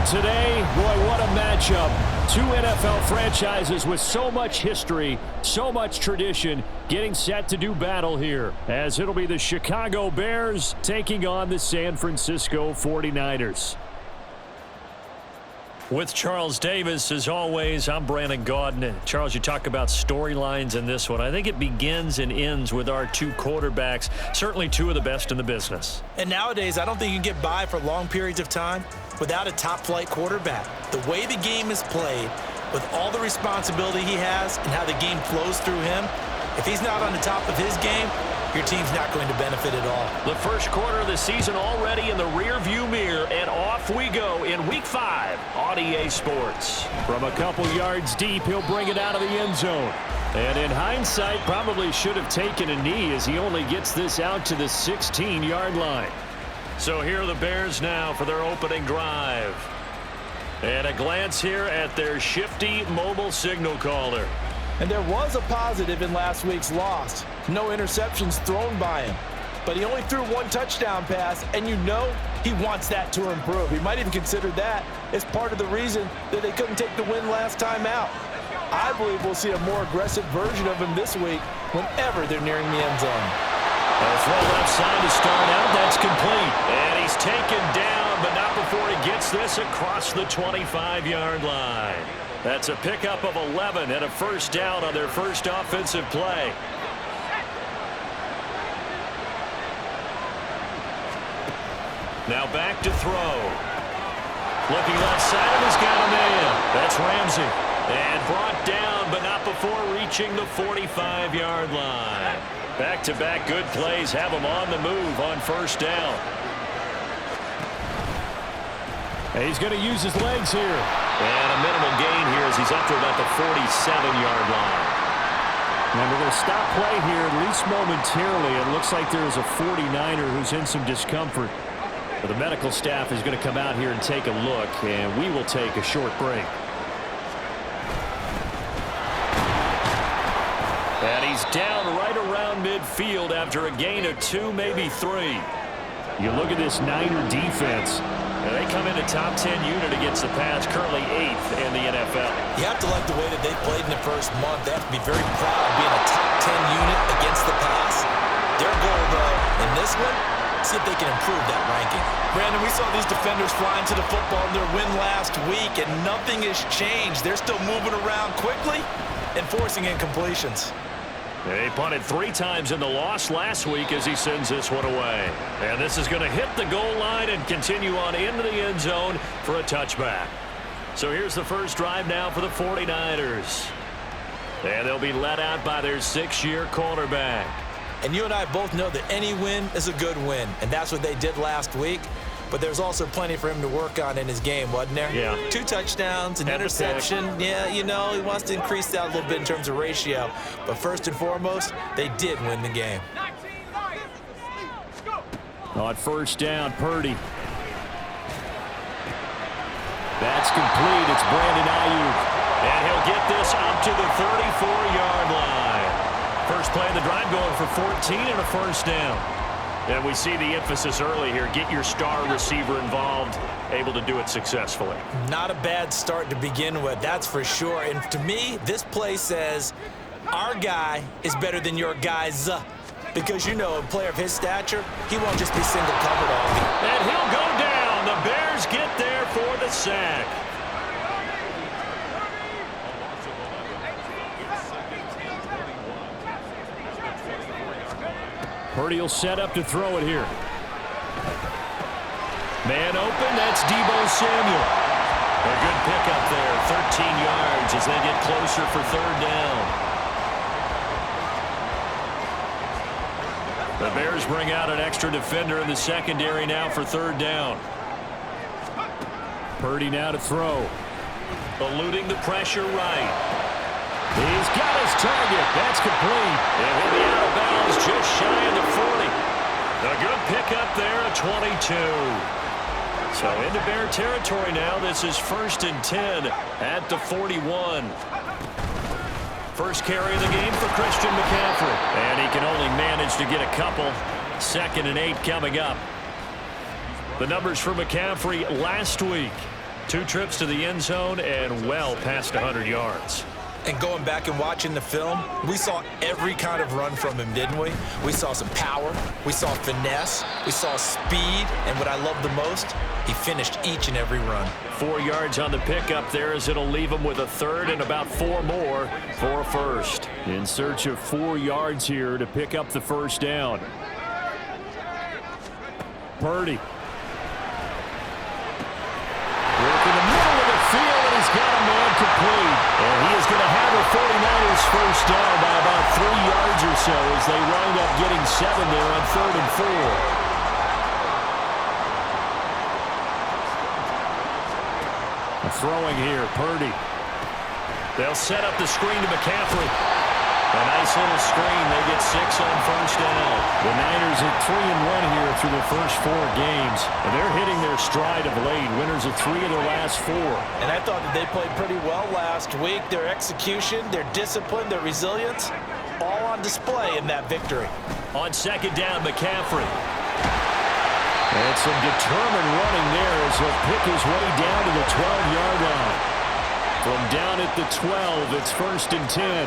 today, boy, what a matchup. Two NFL franchises with so much history, so much tradition, getting set to do battle here, as it'll be the Chicago Bears taking on the San Francisco 49ers. With Charles Davis, as always, I'm Brandon Gaudin. Charles, you talk about storylines in this one. I think it begins and ends with our two quarterbacks, certainly two of the best in the business. And nowadays, I don't think you can get by for long periods of time without a top-flight quarterback. The way the game is played, with all the responsibility he has and how the game flows through him, if he's not on the top of his game, your team's not going to benefit at all. The first quarter of the season already in the rearview mirror, and off we go in Week 5 on EA Sports. From a couple yards deep, he'll bring it out of the end zone. And in hindsight, probably should have taken a knee as he only gets this out to the 16-yard line. So here are the Bears now for their opening drive. And a glance here at their shifty mobile signal caller. And there was a positive in last week's loss. No interceptions thrown by him. But he only threw one touchdown pass, and you know he wants that to improve. He might even consider that as part of the reason that they couldn't take the win last time out. I believe we'll see a more aggressive version of him this week whenever they're nearing the end zone. A throw left side to start out. That's complete. And he's taken down, but not before he gets this across the 25-yard line. That's a pickup of 11 and a first down on their first offensive play. Now back to throw. Looking left side, and he's got a man. That's Ramsey. And brought down, but not before reaching the 45-yard line. Back-to-back good plays have him on the move on first down. And he's going to use his legs here. And a minimal gain here as he's up to about the 47-yard line. And we're going to stop play here, at least momentarily. It looks like there is a 49er who's in some discomfort. But the medical staff is going to come out here and take a look, and we will take a short break. And he's down right around midfield after a gain of 2, maybe 3. You look at this Niner defense. And they come into top 10 unit against the pass, currently 8th in the NFL. You have to like the way that they played in the first month. They have to be very proud of being a top 10 unit against the pass. Their goal, though, in this one, see if they can improve that ranking. Brandon, we saw these defenders flying to the football in their win last week, and nothing has changed. They're still moving around quickly and forcing incompletions. He punted 3 times in the loss last week as he sends this one away. And this is going to hit the goal line and continue on into the end zone for a touchback. So here's the first drive now for the 49ers. And they'll be led out by their 6-year quarterback. And you and I both know that any win is a good win, and that's what they did last week. But there's also plenty for him to work on in his game, wasn't there? Yeah. 2 touchdowns, an interception. Yeah, you know, he wants to increase that a little bit in terms of ratio. But first and foremost, they did win the game. On first down, Purdy. That's complete. It's Brandon Ayuk. And he'll get this up to the 34-yard line. First play of the drive going for 14 and a first down. And we see the emphasis early here. Get your star receiver involved, able to do it successfully. Not a bad start to begin with, that's for sure. And to me, this play says our guy is better than your guys. Because, you know, a player of his stature, he won't just be single covered all game. And he'll go down. The Bears get there for the sack. Purdy will set up to throw it here. Man open, that's Deebo Samuel. A good pickup there, 13 yards as they get closer for third down. The Bears bring out an extra defender in the secondary now for third down. Purdy now to throw. Eluding the pressure right. He's got his target. That's complete. And he'll be out of bounds just shy of the 40. A good pickup there, a 22. So into Bear territory now. This is 1st and 10 at the 41. First carry of the game for Christian McCaffrey. And he can only manage to get a couple. 2nd and 8 coming up. The numbers for McCaffrey last week. 2 trips to the end zone and well past 100 yards. And going back and watching the film, we saw every kind of run from him, didn't we? We saw some power, we saw finesse, we saw speed, and what I love the most, he finished each and every run. 4 yards on the pickup there as it'll leave him with a third and about 4 more for a first. In search of 4 yards here to pick up the first down. Purdy. Work in the middle of the field, and he's got a man complete. And he is going to have the 49ers first down by about 3 yards or so as they wind up getting 7 there on 3rd and 4. Throwing here, Purdy. They'll set up the screen to McCaffrey. A nice little screen. They get 6 on first down. The Niners at 3-1 here through the first 4 games. And they're hitting their stride of late. Winners of 3 of their last 4. And I thought that they played pretty well last week. Their execution, their discipline, their resilience, all on display in that victory. On 2nd down, McCaffrey. And some determined running there as he'll pick his way down to the 12-yard line. From down at the 12, it's 1st and 10.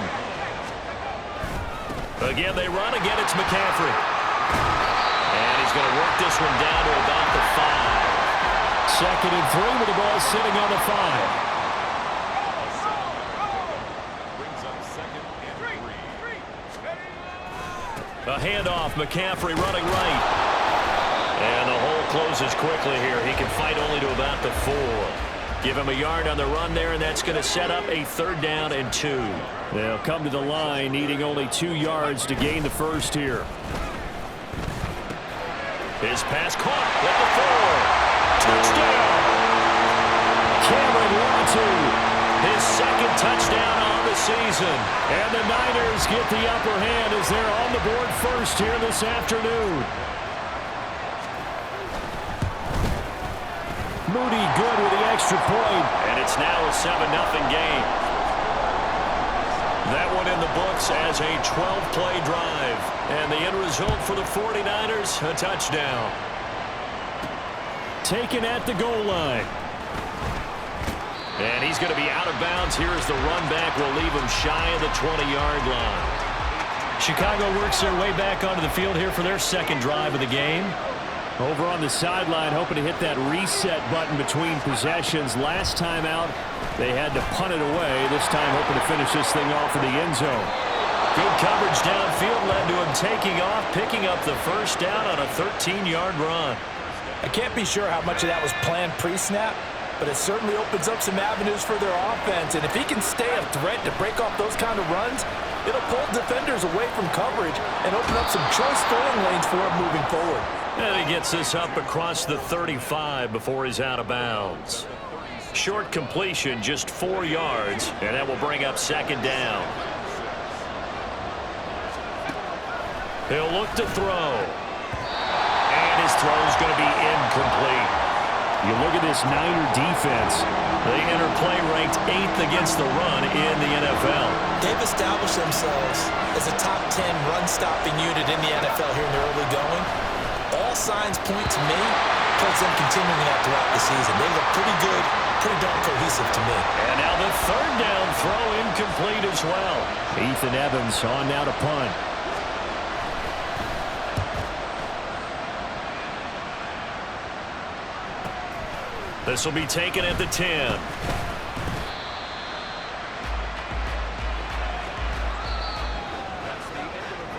Again, they run. Again, it's McCaffrey. And he's going to work this one down to about the 5. 2nd and 3 with the ball sitting on the 5. A handoff. McCaffrey running right. And the hole closes quickly here. He can fight only to about the 4. Give him a yard on the run there, and that's going to set up a 3rd down and 2. They'll come to the line, needing only 2 yards to gain the first here. His pass caught at the 4. Touchdown! Cameron Latu, his 2nd touchdown on the season. And the Niners get the upper hand as they're on the board first here this afternoon. Moody good with the extra point. And it's now a 7-0 game. That one in the books as a 12-play drive. And the end result for the 49ers, a touchdown. Taken at the goal line. And he's going to be out of bounds here as the run back will leave him shy of the 20-yard line. Chicago works their way back onto the field here for their 2nd drive of the game. Over on the sideline, hoping to hit that reset button between possessions. Last time out, they had to punt it away. This time, hoping to finish this thing off in the end zone. Good coverage downfield led to him taking off, picking up the first down on a 13-yard run. I can't be sure how much of that was planned pre-snap, but it certainly opens up some avenues for their offense. And if he can stay a threat to break off those kind of runs, it'll pull defenders away from coverage and open up some choice throwing lanes for him moving forward. And he gets this up across the 35 before he's out of bounds. Short completion, just 4 yards, and that will bring up 2nd down. He'll look to throw. And his throw is going to be incomplete. You look at this Niner defense. They enter play ranked 8th against the run in the NFL. They've established themselves as a top 10 run-stopping unit in the NFL here in the early going. All signs point to me towards them continuing that throughout the season. They look pretty good, pretty darn cohesive to me. And now the 3rd down throw incomplete as well. Ethan Evans on now to punt. This will be taken at the 10.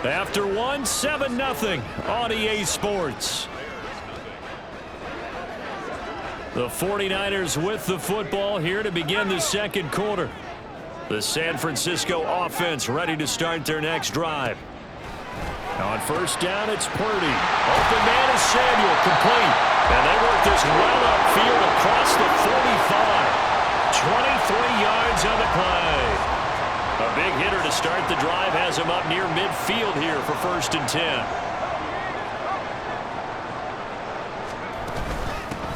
After 7-0 on EA Sports. The 49ers with the football here to begin the 2nd quarter. The San Francisco offense ready to start their next drive. On first down, it's Purdy. Open man is Samuel, complete. And they work this well upfield across the 45. 23 yards on the play. A big hitter to start the drive has him up near midfield here for 1st and 10.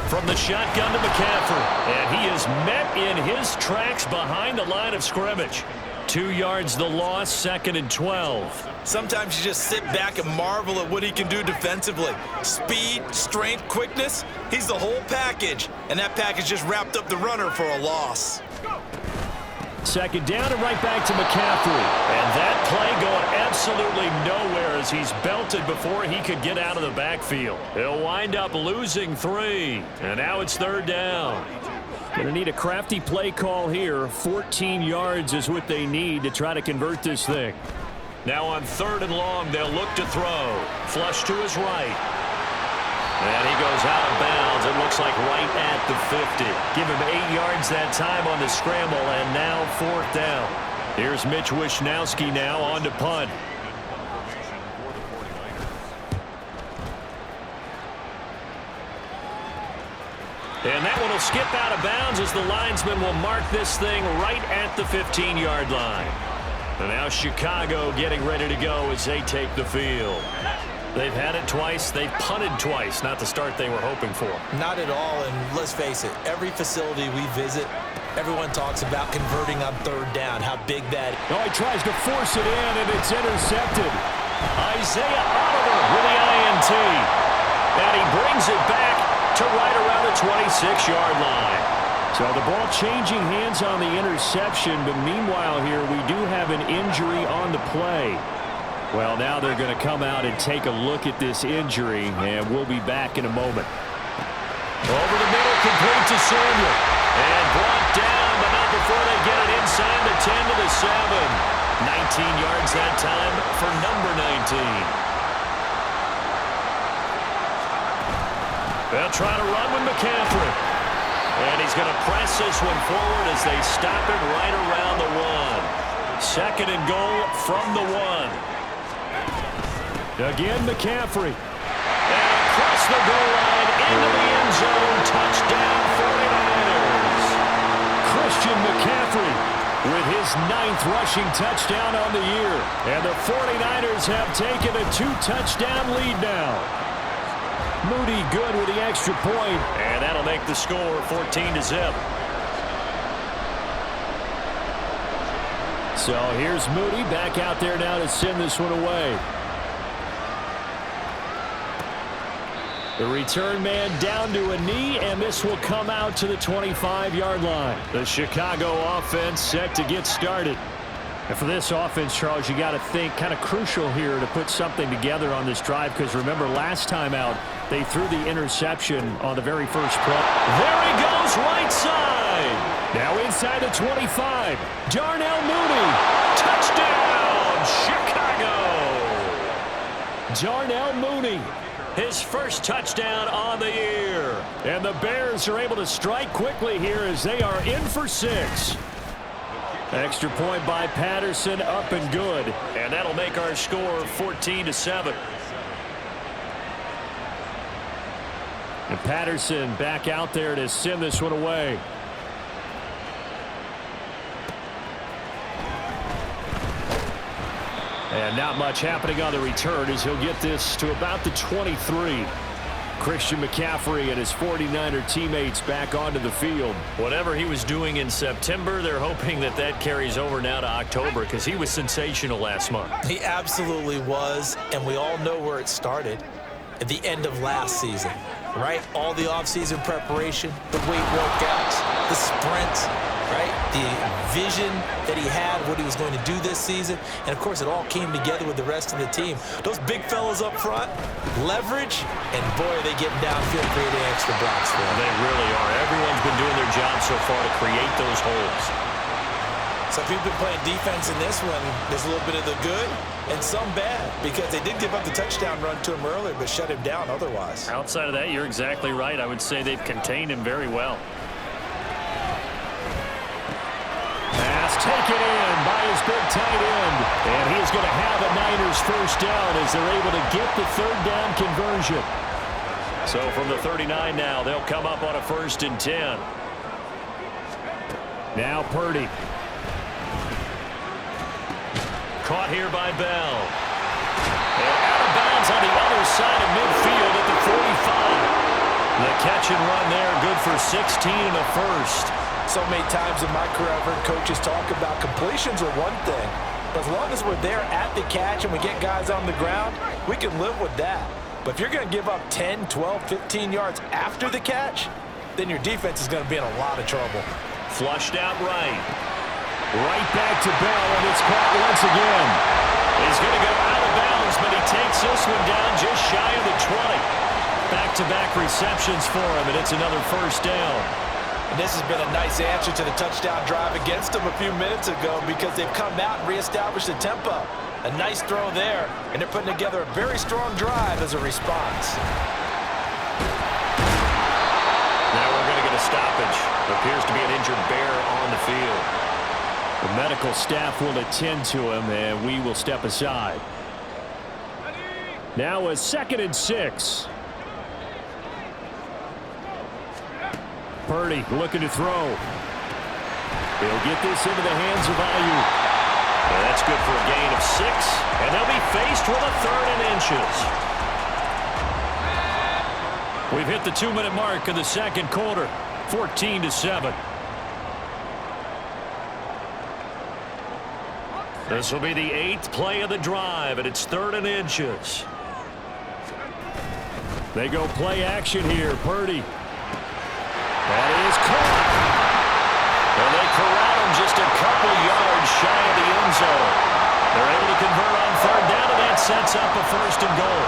From the shotgun to McCaffrey. And he is met in his tracks behind the line of scrimmage. 2 yards the loss, 2nd and 12. Sometimes you just sit back and marvel at what he can do defensively. Speed, strength, quickness, he's the whole package. And that package just wrapped up the runner for a loss. 2nd down and right back to McCaffrey. And that play going absolutely nowhere as he's belted before he could get out of the backfield. He'll wind up losing 3. And now it's 3rd down. Going to need a crafty play call here. 14 yards is what they need to try to convert this thing. Now on 3rd and long, they'll look to throw. Flush to his right. And he goes out of bounds. It looks like right at the 50. Give him 8 yards that time on the scramble, and now 4th down. Here's Mitch Wishnowsky now on to punt. And that one will skip out of bounds as the linesman will mark this thing right at the 15-yard line. And now Chicago getting ready to go as they take the field. They've had it twice. They've punted twice. Not the start they were hoping for. Not at all, and let's face it, every facility we visit, everyone talks about converting on 3rd down, how big that is. Oh, he tries to force it in, and it's intercepted. Isaiah Oliver with the INT. And he brings it back to right around the 26-yard line. So the ball changing hands on the interception, but meanwhile here we do have an injury on the play. Well, now they're going to come out and take a look at this injury, and we'll be back in a moment. Over the middle, complete to Samuel. And brought down, but not before they get it inside the 10 to the 7. 19 yards that time for number 19. They'll try to run with McCaffrey. And he's going to press this one forward as they stop it right around the 1. 2nd and goal from the 1. Again, McCaffrey. And across the goal line into the end zone. Touchdown, 49ers. Christian McCaffrey with his 9th rushing touchdown on the year. And the 49ers have taken a 2-touchdown lead now. Moody good with the extra point. And that'll make the score 14-0. So here's Moody back out there now to send this one away. The return man down to a knee, and this will come out to the 25-yard line. The Chicago offense set to get started. And for this offense, Charles, you got to think kind of crucial here to put something together on this drive, because remember last time out, they threw the interception on the very first play. There he goes, right side. Now inside the 25. Darnell Mooney. Touchdown, Chicago. Darnell Mooney. His first touchdown on the year. And the Bears are able to strike quickly here as they are in for 6. Extra point by Patterson, up and good. And that'll make our score 14-7. And Patterson back out there to send this one away. And not much happening on the return as he'll get this to about the 23. Christian McCaffrey and his 49er teammates back onto the field. Whatever he was doing in September, they're hoping that that carries over now to October, because he was sensational last month. He absolutely was, and we all know where it started at the end of last season, right? All the offseason preparation, the weight workouts, the sprints, right? The vision that he had, what he was going to do this season. And, of course, it all came together with the rest of the team. Those big fellas up front, leverage, and, boy, they get downfield creating extra blocks for them. They really are. Everyone's been doing their job so far to create those holes. So if you've been playing defense in this one, there's a little bit of the good and some bad, because they did give up the touchdown run to him earlier but shut him down otherwise. Outside of that, you're exactly right. I would say they've contained him very well. Pass taken in by his big tight end. And he's going to have a Niners first down as they're able to get the 3rd down conversion. So from the 39 now, they'll come up on a 1st and 10. Now Purdy. Caught here by Bell. And out of bounds on the other side of midfield at the 45. The catch and run there, good for 16 and a first. So many times in my career I've heard coaches talk about completions are one thing, but as long as we're there at the catch and we get guys on the ground, we can live with that. But if you're going to give up 10, 12, 15 yards after the catch, then your defense is going to be in a lot of trouble. Flushed out right. Right back to Bell, and it's caught once again. He's going to go out of bounds, but he takes this one down just shy of the 20. Back-to-back receptions for him, and it's another first down. And this has been a nice answer to the touchdown drive against them a few minutes ago because they've come out and reestablished the tempo. A nice throw there, and they're putting together a very strong drive as a response. Now we're going to get a stoppage. Appears to be an injured bear on the field. The medical staff will attend to him, and we will step aside. Now a 2nd and 6. Purdy looking to throw. He'll get this into the hands of Ayuk. And that's good for a gain of 6, and they'll be faced with a 3rd and inches. We've hit the 2-minute mark in the second quarter, 14-7. This will be the 8th play of the drive, and it's 3rd and inches. They go play action here. Purdy. That is caught. And they corral him just a couple yards shy of the end zone. They're able to convert on 3rd down, and that sets up a 1st and goal.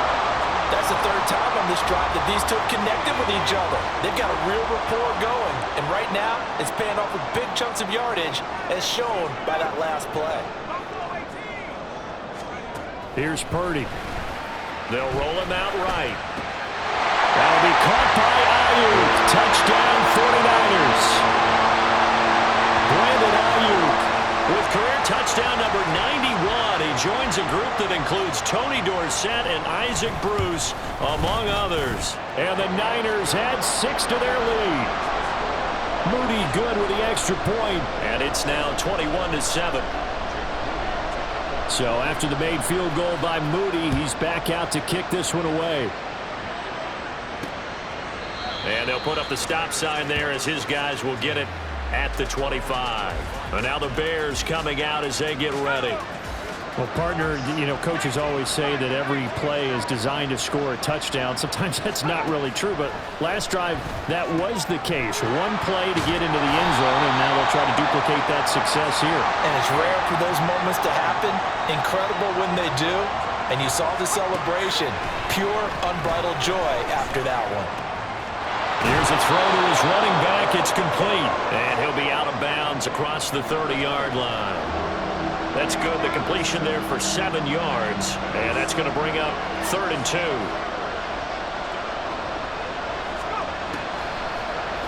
That's the 3rd time on this drive that these two have connected with each other. They've got a real rapport going, and right now it's paying off with big chunks of yardage as shown by that last play. Here's Purdy. They'll roll him out right. That'll be caught by Ayuk. Touchdown 49ers. Brandon Ayuk with career touchdown number 91. He joins a group that includes Tony Dorsett and Isaac Bruce, among others. And the Niners add 6 to their lead. Moody good with the extra point, and it's now 21-7. So after the made field goal by Moody, he's back out to kick this one away. And they'll put up the stop sign there as his guys will get it at the 25. And now the Bears coming out as they get ready. Well, partner, you know, coaches always say that every play is designed to score a touchdown. Sometimes that's not really true, but last drive, that was the case. One play to get into the end zone, and now they'll try to duplicate that success here. And it's rare for those moments to happen. Incredible when they do. And you saw the celebration. Pure, unbridled joy after that one. Here's a throw to his running back. It's complete. And he'll be out of bounds across the 30-yard line. That's good. The completion there for 7 yards. And that's going to bring up 3rd and 2.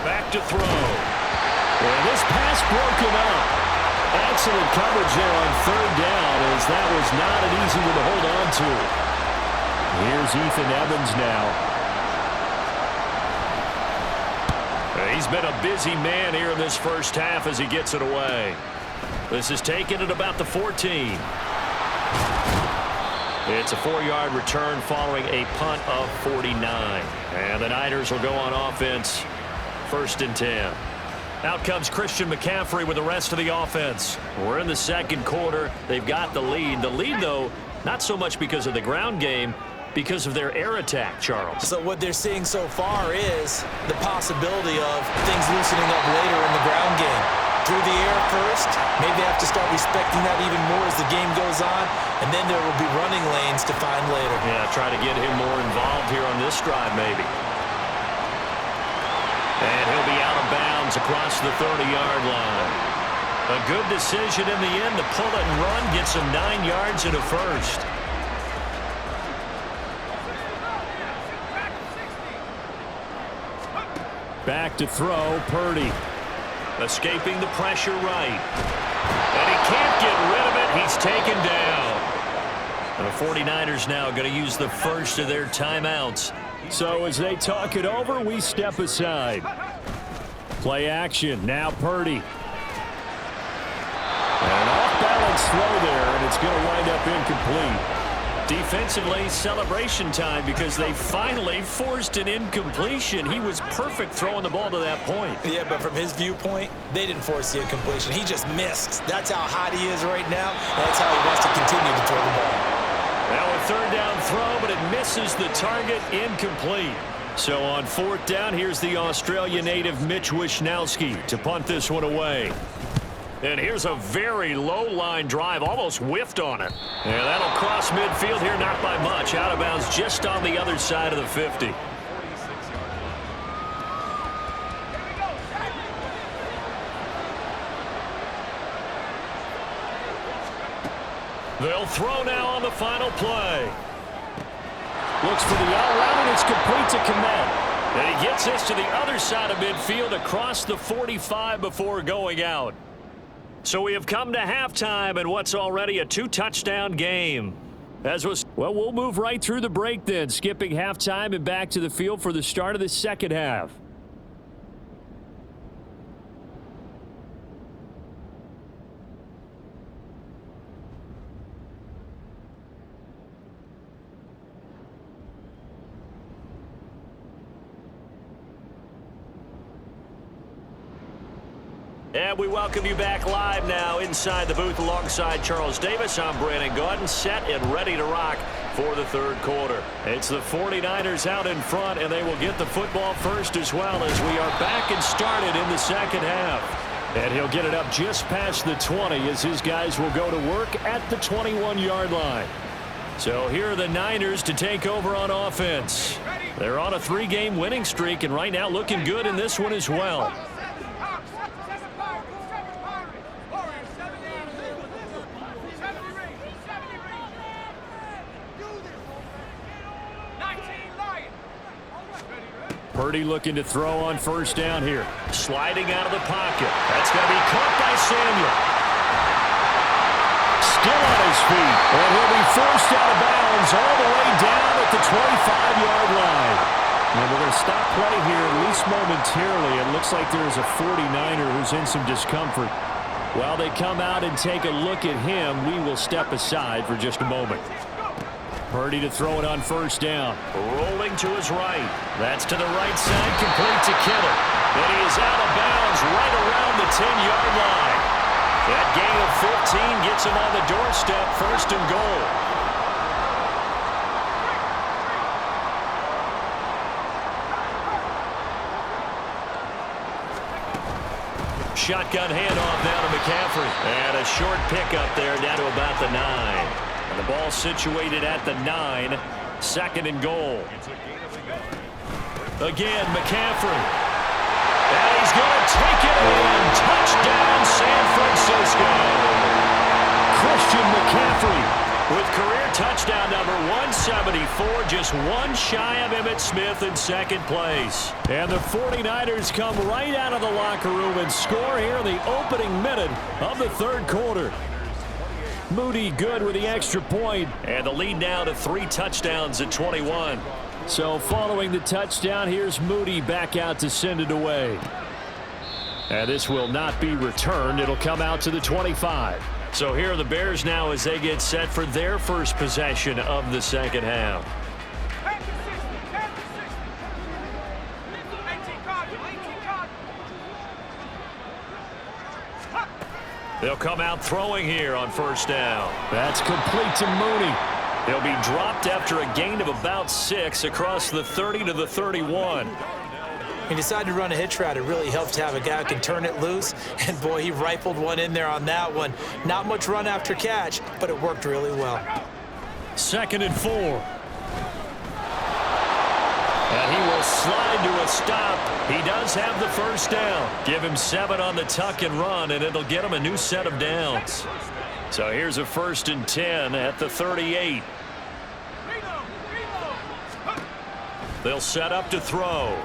Back to throw. And this pass broken up. Excellent coverage there on 3rd down, as that was not an easy one to hold on to. Here's Ethan Evans now. He's been a busy man here in this first half as he gets it away. This is taken at about the 14. It's a 4-yard return following a punt of 49. And the Niners will go on offense, 1st and 10. Out comes Christian McCaffrey with the rest of the offense. We're in the second quarter. They've got the lead. The lead, though, not so much because of the ground game, because of their air attack, Charles. So what they're seeing so far is the possibility of things loosening up later in the ground game. Through the air first, maybe they have to start respecting that even more as the game goes on, and then there will be running lanes to find later. Yeah, try to get him more involved here on this drive maybe. And he'll be out of bounds across the 30-yard line. A good decision in the end to pull it and run, gets him 9 yards and a first. Back to throw, Purdy. Escaping the pressure right. And he can't get rid of it. He's taken down. And the 49ers now going to use the first of their timeouts. So as they talk it over, we step aside. Play action. Now Purdy. And an off-balance throw there, and it's going to wind up incomplete. Defensively, celebration time because they finally forced an incompletion. He was perfect throwing the ball to that point. Yeah, but from his viewpoint, they didn't force the incompletion. He just missed. That's how hot he is right now. That's how he wants to continue to throw the ball. Now a third down throw, but it misses the target, incomplete. So on fourth down, here's the Australia native Mitch Wishnowsky to punt this one away. And here's a very low line drive, almost whiffed on it. And that'll cross midfield here, not by much. Out of bounds just on the other side of the 50. They'll throw now on the final play. Looks for the out route, and it's complete to Komet. And he gets this to the other side of midfield across the 45 before going out. So we have come to halftime in what's already a 2-touchdown game. Well, we'll move right through the break then, skipping halftime and back to the field for the start of the second half. And we welcome you back live now inside the booth alongside Charles Davis. I'm Brandon Gaudin, set and ready to rock for the third quarter. It's the 49ers out in front, and they will get the football first as well as we are back and started in the second half. And he'll get it up just past the 20 as his guys will go to work at the 21-yard line. So here are the Niners to take over on offense. They're on a 3-game winning streak, and right now looking good in this one as well. Purdy looking to throw on first down here. Sliding out of the pocket. That's going to be caught by Samuel. Still on his feet. And he'll be forced out of bounds all the way down at the 25-yard line. And we're going to stop play here at least momentarily. It looks like there's a 49er who's in some discomfort. While they come out and take a look at him, we will step aside for just a moment. Purdy to throw it on first down. Rolling to his right. That's to the right side, complete to Kittle. And he is out of bounds right around the 10-yard line. That gain of 15 gets him on the doorstep, first and goal. Shotgun handoff now to McCaffrey. And a short pickup there down to about the 9. And the ball situated at the 9. Second and goal. Again, McCaffrey. And he's going to take it in. Touchdown, San Francisco. Christian McCaffrey with career touchdown number 174, just one shy of Emmitt Smith in second place. And the 49ers come right out of the locker room and score here in the opening minute of the third quarter. Moody good with the extra point, and the lead now to 3 touchdowns at 21. So following the touchdown, here's Moody back out to send it away. And this will not be returned. It'll come out to the 25. So here are the Bears now as they get set for their first possession of the second half. They'll come out throwing here on first down. That's complete to Mooney. He'll be dropped after a gain of about 6 across the 30 to the 31. He decided to run a hitch route. It really helped to have a guy who can turn it loose. And, boy, he rifled one in there on that one. Not much run after catch, but it worked really well. Second and 4. And he will slide to a stop. He does have the first down. Give him 7 on the tuck and run, and it'll get him a new set of downs. So here's a first and 10 at the 38. They'll set up to throw.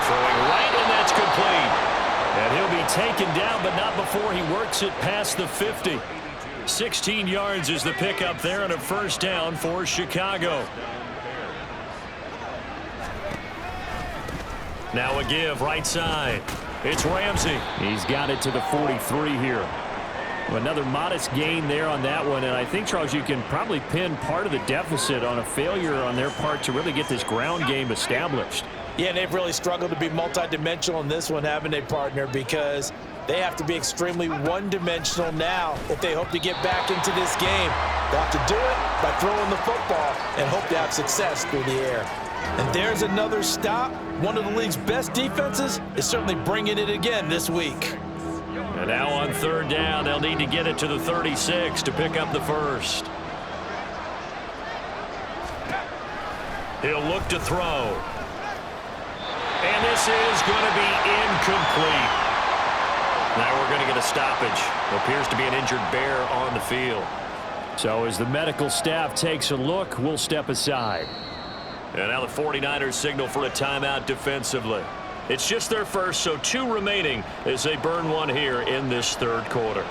Throwing right, and that's complete. And he'll be taken down, but not before he works it past the 50. 16 yards is the pickup there, and a first down for Chicago. Now a give right side. It's Ramsey. He's got it to the 43 here. Another modest gain there on that one, and I think, Charles, you can probably pin part of the deficit on a failure on their part to really get this ground game established. Yeah, and they've really struggled to be multidimensional in this one, haven't they, partner? Because they have to be extremely one-dimensional now if they hope to get back into this game. They'll have to do it by throwing the football and hope to have success through the air. And there's another stop. One of the league's best defenses is certainly bringing it again this week. And now on third down, they'll need to get it to the 36 to pick up the first. He'll look to throw. And this is going to be incomplete. Now we're going to get a stoppage. Appears to be an injured bear on the field. So as the medical staff takes a look, we'll step aside. And now the 49ers signal for a timeout defensively. It's just their first, so 2 remaining as they burn one here in this third quarter.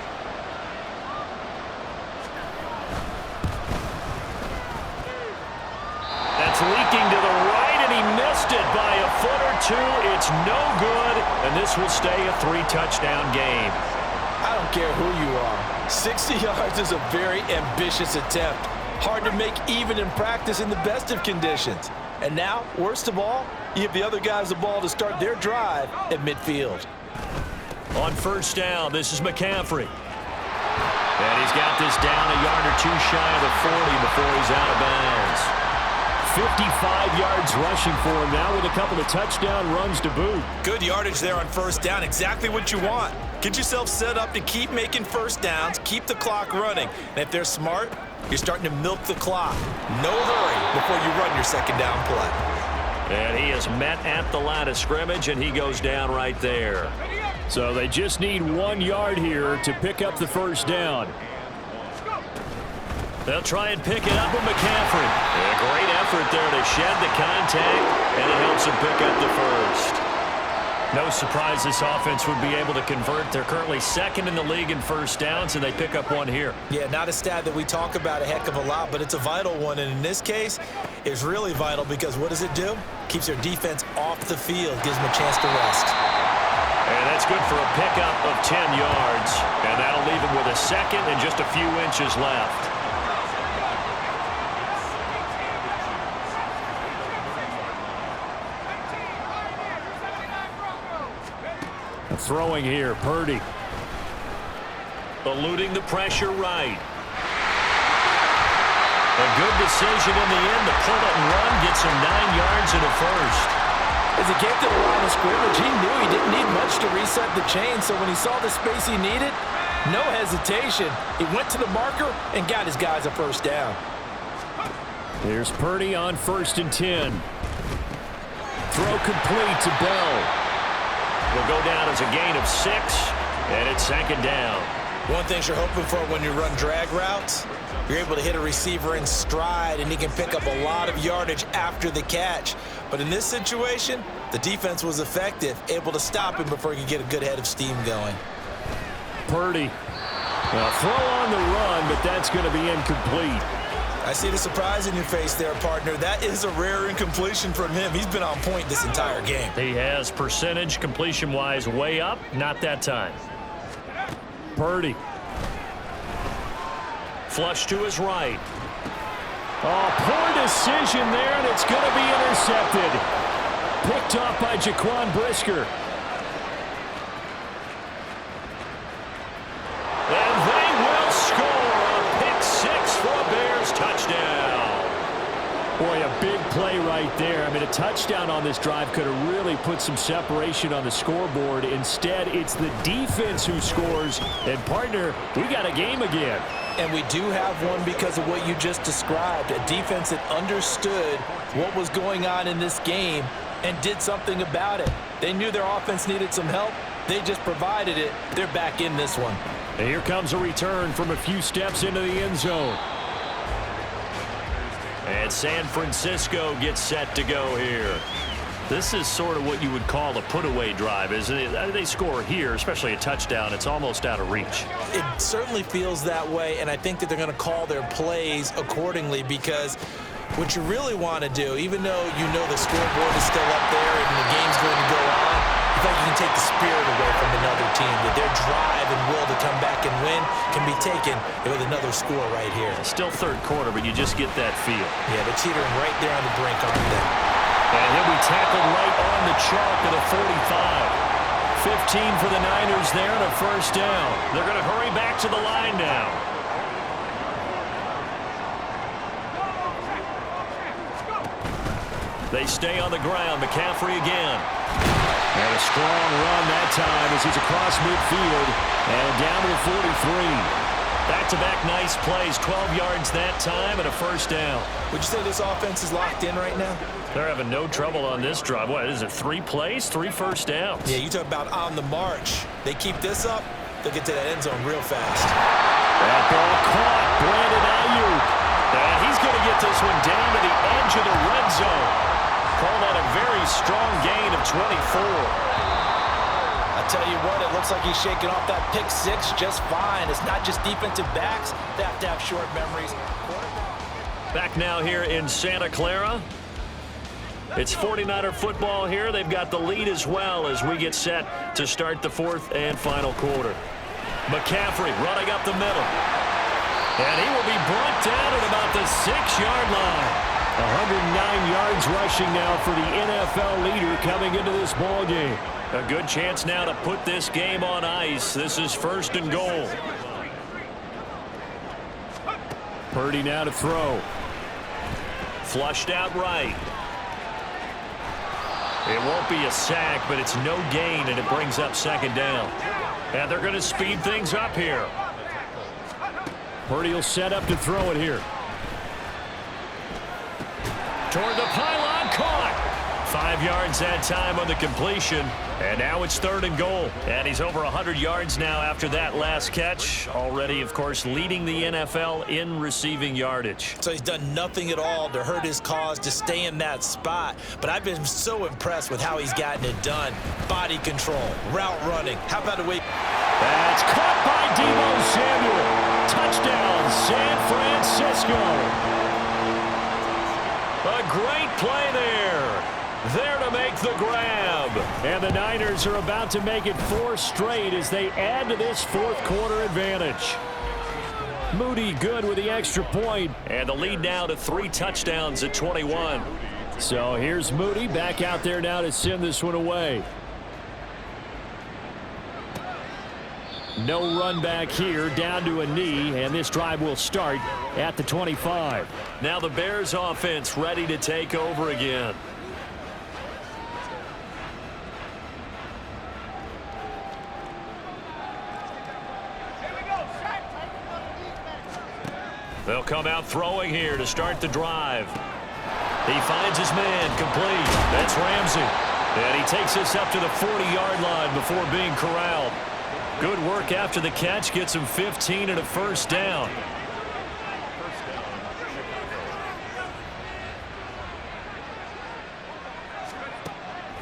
That's leaking to the right, and he missed it by a foot or 2. It's no good, and this will stay a 3-touchdown game. I don't care who you are. 60 yards is a very ambitious attempt. Hard to make even in practice in the best of conditions. And now, worst of all, you give the other guys the ball to start their drive at midfield. On first down, this is McCaffrey. And he's got this down a yard or 2 shy of the 40 before he's out of bounds. 55 yards rushing for him now with a couple of touchdown runs to boot. Good yardage there on first down. Exactly what you want. Get yourself set up to keep making first downs, keep the clock running. And if they're smart, you're starting to milk the clock. No hurry before you run your second down play. And he is met at the line of scrimmage, and he goes down right there. So they just need 1 yard here to pick up the first down. They'll try and pick it up with McCaffrey. A great effort there to shed the contact, and it helps him pick up the first. No surprise this offense would be able to convert. They're currently second in the league in first downs, and they pick up one here. Yeah, not a stat that we talk about a heck of a lot, but it's a vital one. And in this case, it's really vital because what does it do? Keeps their defense off the field, gives them a chance to rest. And that's good for a pickup of 10 yards. And that'll leave him with a second and just a few inches left. Throwing here, Purdy. Eluding the pressure right. A good decision in the end to pull it and run, gets him 9 yards and a first. As he came to the line of scrimmage, he knew he didn't need much to reset the chain, so when he saw the space he needed, no hesitation. He went to the marker and got his guys a first down. Here's Purdy on 1st and 10. Throw complete to Bell. Will go down as a gain of 6, and it's second down. One thing you're hoping for when you run drag routes, you're able to hit a receiver in stride, and he can pick up a lot of yardage after the catch. But in this situation, the defense was effective, able to stop him before he could get a good head of steam going. Purdy. Well, throw on the run, but that's going to be incomplete. I see the surprise in your face there, partner. That is a rare incompletion from him. He's been on point this entire game. He has percentage completion-wise way up, not that time. Purdy. Flush to his right. Oh, poor decision there, and it's going to be intercepted. Picked off by Jaquan Brisker. And they will score a pick 6 for a Bears touchdown. Boy, a big play right there. I mean, a touchdown on this drive could have really put some separation on the scoreboard. Instead, it's the defense who scores. And, partner, we got a game again. And we do have one because of what you just described, a defense that understood what was going on in this game and did something about it. They knew their offense needed some help. They just provided it. They're back in this one. And here comes a return from a few steps into the end zone. And San Francisco gets set to go here. This is sort of what you would call a put-away drive, isn't it? They score here, especially a touchdown. It's almost out of reach. It certainly feels that way, and I think that they're going to call their plays accordingly because what you really want to do, even though you know the scoreboard is still up there and the game's going to go on, if you can can take the spirit away from another team. That their drive and will to come back and win can be taken with another score right here. Still third quarter, but you just get that feel. Yeah, they're teetering right there on the brink, aren't they? And he'll be tackled right on the chalk at the 45. 15 for the Niners there and a first down. They're going to hurry back to the line now. They stay on the ground. McCaffrey again. And a strong run that time as he's across midfield and down to the 43. Back-to-back nice plays, 12 yards that time and a first down. Would you say this offense is locked in right now? They're having no trouble on this drive. What is it, 3 plays, 3 first downs? Yeah, you talk about on the march. They keep this up, they'll get to that end zone real fast. That ball caught. Brandon Ayuk. And he's going to get this one down to the edge of the red zone. Call that a very strong gain of 24. I tell you what, it looks like he's shaking off that pick six just fine. It's not just defensive backs. They have to have short memories. Back now here in Santa Clara. It's 49er football here. They've got the lead as well as we get set to start the fourth and final quarter. McCaffrey running up the middle. And he will be brought down at about the 6-yard line. 109 yards rushing now for the NFL leader coming into this ball game. A good chance now to put this game on ice. This is first and goal. Purdy now to throw. Flushed out right. It won't be a sack, but it's no gain, and it brings up second down. And they're going to speed things up here. Purdy will set up to throw it here. Toward the pylon, caught. 5 yards that time on the completion. And now it's third and goal. And he's over 100 yards now after that last catch. Already, of course, leading the NFL in receiving yardage. So he's done nothing at all to hurt his cause, to stay in that spot. But I've been so impressed with how he's gotten it done. Body control, route running. How about a week? That's caught by Deebo Samuel. Touchdown, San Francisco. A great play there. There to make the grab. And the Niners are about to make it 4 straight as they add to this fourth quarter advantage. Moody good with the extra point. And the lead now to 3 touchdowns at 21. So here's Moody back out there now to send this one away. No run back here, down to a knee, and this drive will start at the 25. Now the Bears offense ready to take over again. They'll come out throwing here to start the drive. He finds his man complete. That's Ramsey. And he takes this up to the 40-yard line before being corralled. Good work after the catch. Gets him 15 and a first down.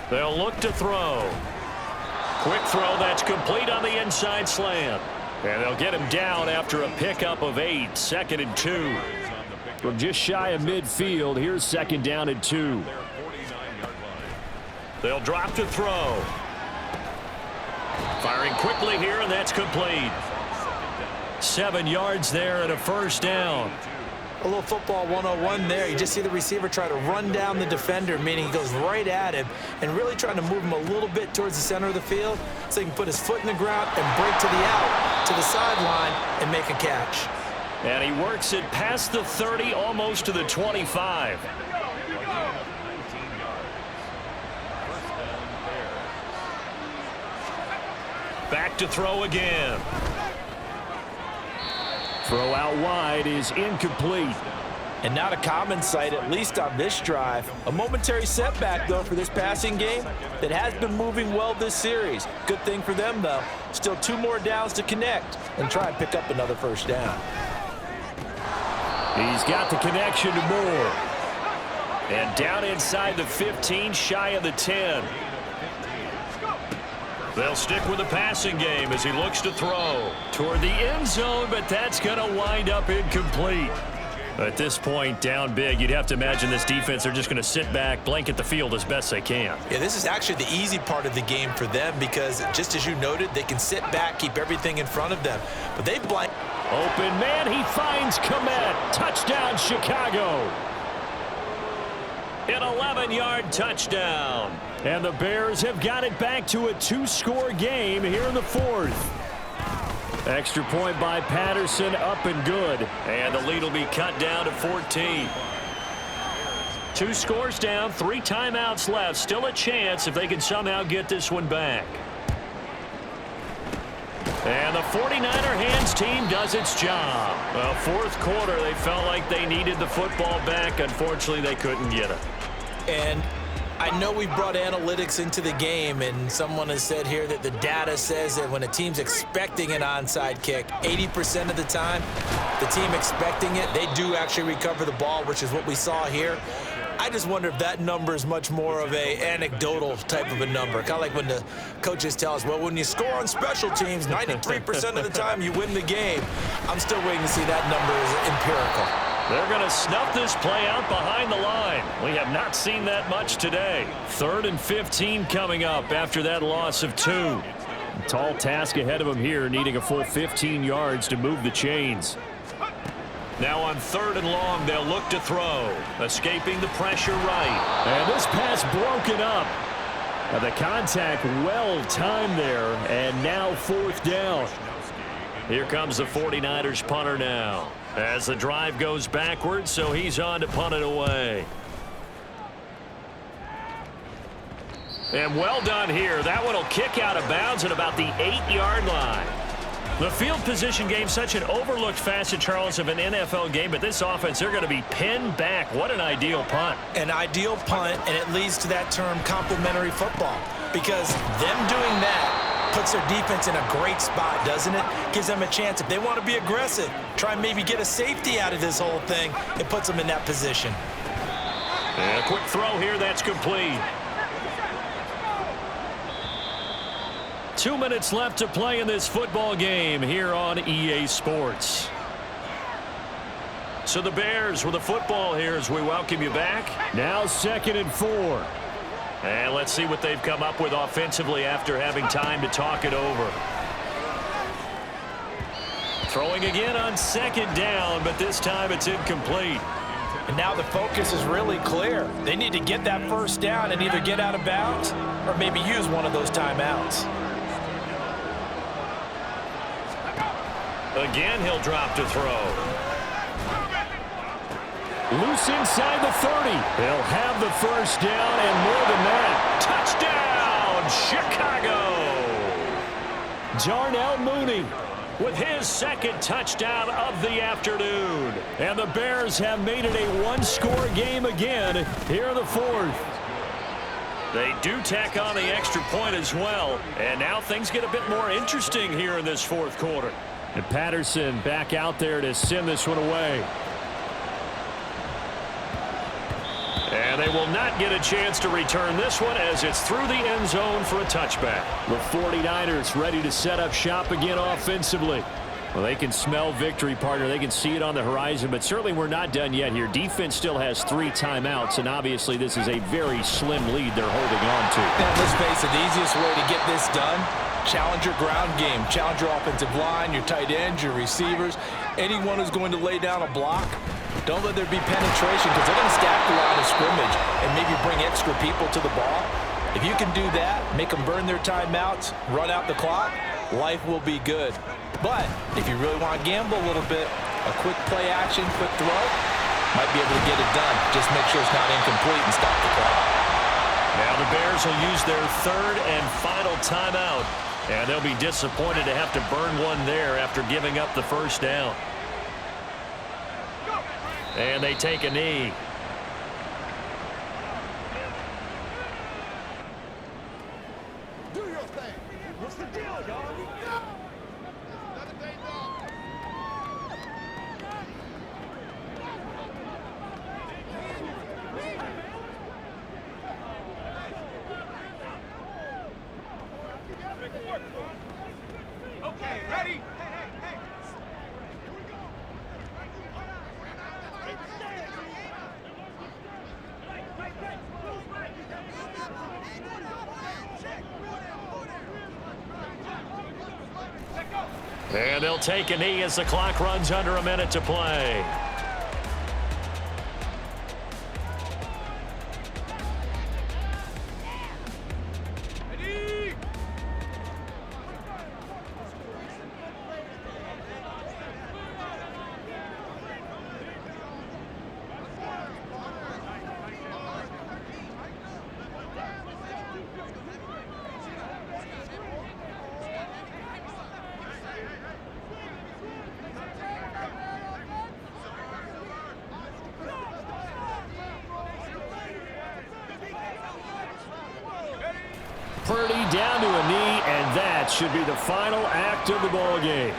They'll look to throw. Quick throw that's complete on the inside slant. And they'll get him down after a pickup of 8. 2nd and 2. From just shy of midfield, here's 2nd down and 2. They'll drop to throw. Firing quickly here, and that's complete. 7 yards there and a first down. A little football 101 there. You just see the receiver try to run down the defender, meaning he goes right at him and really trying to move him a little bit towards the center of the field so he can put his foot in the ground and break to the out, to the sideline, and make a catch. And he works it past the 30, almost to the 25. Back to throw again. Throw out wide is incomplete. And not a common sight, at least on this drive. A momentary setback, though, for this passing game that has been moving well this series. Good thing for them, though. Still 2 more downs to connect and try and pick up another first down. He's got the connection to Moore. And down inside the 15, shy of the 10. They'll stick with the passing game as he looks to throw toward the end zone, but that's going to wind up incomplete. At this point, down big, you'd have to imagine this defense are just going to sit back, blanket the field as best they can. Yeah, this is actually the easy part of the game for them because, just as you noted, they can sit back, keep everything in front of them. But they blank. Open man, he finds Komet. Touchdown, Chicago. An 11-yard touchdown. And the Bears have got it back to a 2-score game here in the fourth. Extra point by Patterson, up and good. And the lead will be cut down to 14. 2 scores down, 3 timeouts left. Still a chance if they can somehow get this one back. And the 49er hands team does its job. Well, fourth quarter, they felt like they needed the football back. Unfortunately, they couldn't get it. And I know we brought analytics into the game, and someone has said here that the data says that when a team's expecting an onside kick, 80% of the time, the team expecting it, they do actually recover the ball, which is what we saw here. I just wonder if that number is much more of a anecdotal type of a number. Kind of like when the coaches tell us, well, when you score on special teams, 93% of the time you win the game. I'm still waiting to see that number is empirical. They're going to snuff this play out behind the line. We have not seen that much today. 3rd and 15 coming up after that loss of 2. Tall task ahead of them here, needing a full 15 yards to move the chains. Now on 3rd and long, they'll look to throw. Escaping the pressure right. And this pass broken up. The contact well timed there, and now 4th down. Here comes the 49ers punter now. As the drive goes backwards, so he's on to punt it away. And well done here. That one will kick out of bounds at about the 8-yard line. The field position game, such an overlooked facet, Charles, of an NFL game, but this offense, they're going to be pinned back. What an ideal punt. An ideal punt, and it leads to that term complementary football, because them doing that puts their defense in a great spot, doesn't it? Gives them a chance. If they want to be aggressive, try and maybe get a safety out of this whole thing, it puts them in that position. And a quick throw here, that's complete. 2 minutes left to play in this football game here on EA Sports. So the Bears with the football here as we welcome you back. Now 2nd and 4. And let's see what they've come up with offensively after having time to talk it over. Throwing again on 2nd down, but this time it's incomplete. And now the focus is really clear. They need to get that 1st down and either get out of bounds or maybe use one of those timeouts. Again, he'll drop to throw. Loose inside the 30. He'll have the 1st down and more than that. Touchdown, Chicago! Jarnell Mooney with his 2nd touchdown of the afternoon. And the Bears have made it a 1-score game again here in the 4th. They do tack on the extra point as well. And now things get a bit more interesting here in this 4th quarter. And Patterson back out there to send this one away. And they will not get a chance to return this one as it's through the end zone for a touchback. The 49ers ready to set up shop again offensively. Well, they can smell victory, partner. They can see it on the horizon, but certainly we're not done yet here. Defense still has 3 timeouts, and obviously this is a very slim lead they're holding on to. And let's face it, the easiest way to get this done, challenge your ground game. Challenge your offensive line, your tight ends, your receivers, anyone who's going to lay down a block. Don't let there be penetration because they're going to stack the line of scrimmage and maybe bring extra people to the ball. If you can do that, make them burn their timeouts, run out the clock, life will be good. But if you really want to gamble a little bit, a quick play action, quick throw, might be able to get it done. Just make sure it's not incomplete and stop the clock. Now the Bears will use their 3rd and final timeout. And they'll be disappointed to have to burn one there after giving up the 1st down. And they take a knee. Do your thing. What's the deal, y'all? Okay, ready? Hey. And they'll take a knee as the clock runs under a minute to play. Purdy down to a knee, and that should be the final act of the ball game.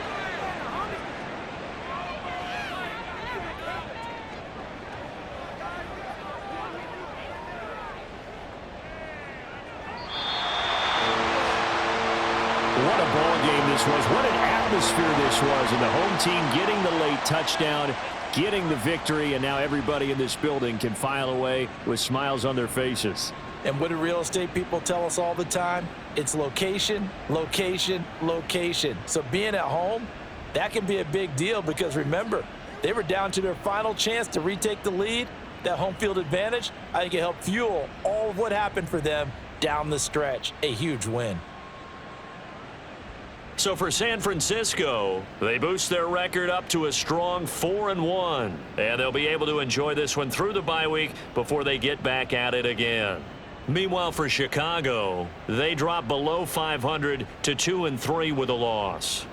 What a ball game this was. What an atmosphere this was. And the home team getting the late touchdown, getting the victory, and now everybody in this building can file away with smiles on their faces. And what do real estate people tell us all the time? It's location, location, location. So being at home, that can be a big deal because remember, they were down to their final chance to retake the lead. That home field advantage, I think it helped fuel all of what happened for them down the stretch. A huge win. So for San Francisco, they boost their record up to a strong 4-1. And they'll be able to enjoy this one through the bye week before they get back at it again. Meanwhile, for Chicago, they drop below 500 to 2-3 with a loss.